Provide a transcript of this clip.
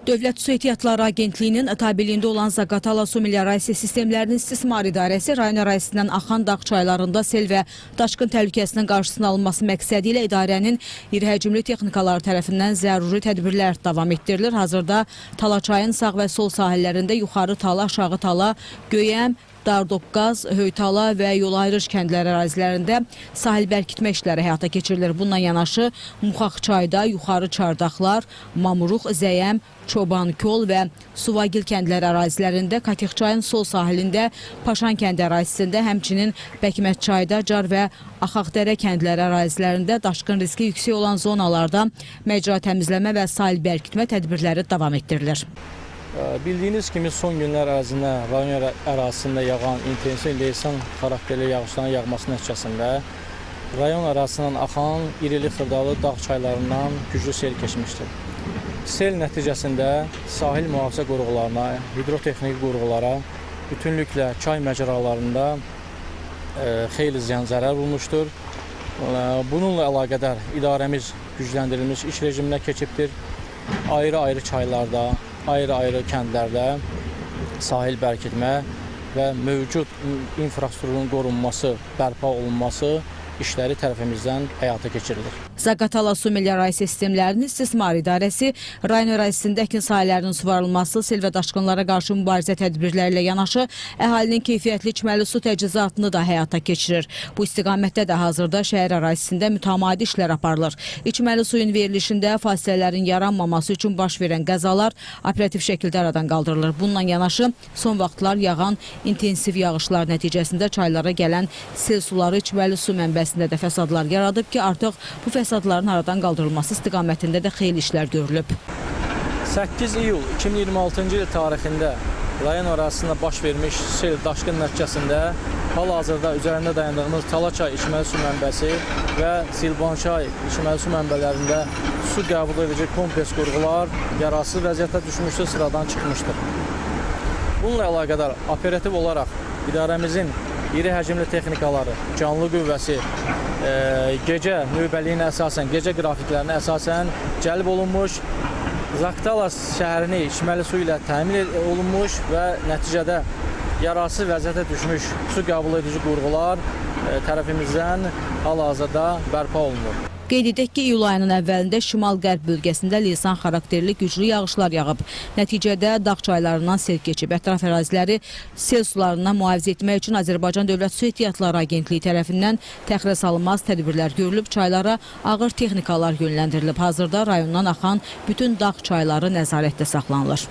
Dövlət Su Ehtiyatları Agentliyinin tabeliyində olan Zaqatala su meliorasiya sistemlərinin istismar idarəsi rayon ərazisindən axan dağ çaylarında sel və daşqın təhlükəsinin qarşısının alınması məqsədi ilə idarənin iri həcmli texnikaları tərəfindən zəruri tədbirlər davam etdirilir. Hazırda Talaçayın sağ və sol sahillərində yuxarı Tala, aşağı Tala, Göyəm, Dardoqqaz, Höytala və Yol Ayrış kəndləri ərazilərində sahil bərkitmə işləri həyata keçirilir. Bununla yanaşı Muxaxçayda, Yuxarı Çardaqlar, Mamuruq, Zəyəm, Çoban Kol və Suvagil kəndləri ərazilərində, Katixçayın sol sahilində, Paşan kəndi ərazisində, həmçinin Bəkmətçayda, Car və Axaqdərə kəndləri ərazilərində daşqın riski yüksək olan zonalarda məcra təmizləmə və sahil bərkitmə tədbirləri davam etdirilir. Bildiyiniz kimi son günlər ərzində rayon ərazisində yağan intensiv leysan xarakterli yağışların yağması nəticəsində rayon ərazisindən axan irili xırdalı dağ çaylarından güclü sel keçmişdir. Sel nəticəsində sahil mühafizə qurğularına, hidrotexniki qurğulara, bütünlüklə çay məcralarında xeyli ziyan zərər vurmuşdur. Bununla əlaqədar idarəmiz gücləndirilmiş iş rejiminə keçibdir. Ayrı-ayrı çaylarda, ayrı-ayrı kəndlərdə sahil bərkitmə və mövcud infrastrukturun qorunması, bərpa olunması işləri tərəfimizdən həyata keçirilir. Zaqatala su meliorasiya sistemlərinin istismar idarəsi rayon ərazisində əkin sahələrinin suvarılması, sel və daşqınlara qarşı mübarizə tədbirləri ilə yanaşı əhalinin keyfiyyətli içməli su təchizatını da həyata keçirir. Bu istiqamətdə də hazırda şəhər ərazisində mütəmadi işlər aparılır. İçməli suyun verilişində fasilələrin yaranmaması üçün baş verən qəzalar operativ şəkildə aradan qaldırılır. Bununla yanaşı son vaxtlar yağan intensiv yağışlar nəticəsində çaylara gələn sel suları içməli su mənbəsində də fəsadlar yaradıb ki, artıq bu fəsadların aradan qaldırılması istiqamətində də xeyli işlər görülüb. 8 iyul 2026-cı il tarixində rayon ərazisində baş vermiş sel daşqın nəticəsində hal-hazırda üzərində dayandığımız Talaçay içməli su mənbəsi və Silbançay içməli su mənbələrində su qəbul edici kompleks qurğular yararsız vəziyyətə düşmüşdür, sıradan çıxmışdır. Bununla əlaqədar operativ olaraq idarəmizin iri həcmli texnikaları, canlı qüvvəsi gecə növbəliyinə əsasən, gecə qrafiklərinə əsasən cəlb olunmuş, Zaqatala şəhərini içməli su ilə təmin olunmuş və nəticədə yararsız vəziyyətə düşmüş su qəbul edici qurğular tərəfimizdən hal-hazırda bərpa olunur. Qeyd edək ki, iyul ayının əvvəlində şimal-qərb bölgəsində leysan xarakterli güclü yağışlar yağıb. Nəticədə dağ çaylarından sel keçib. Ətraf əraziləri sel sularından mühafizə etmək üçün Azərbaycan Dövlət Su Ehtiyatları Agentliyi tərəfindən təxirə salınmaz tədbirlər görülüb, çaylara ağır texnikalar yönləndirilib. Hazırda rayondan axan bütün dağ çayları nəzarətdə saxlanılır.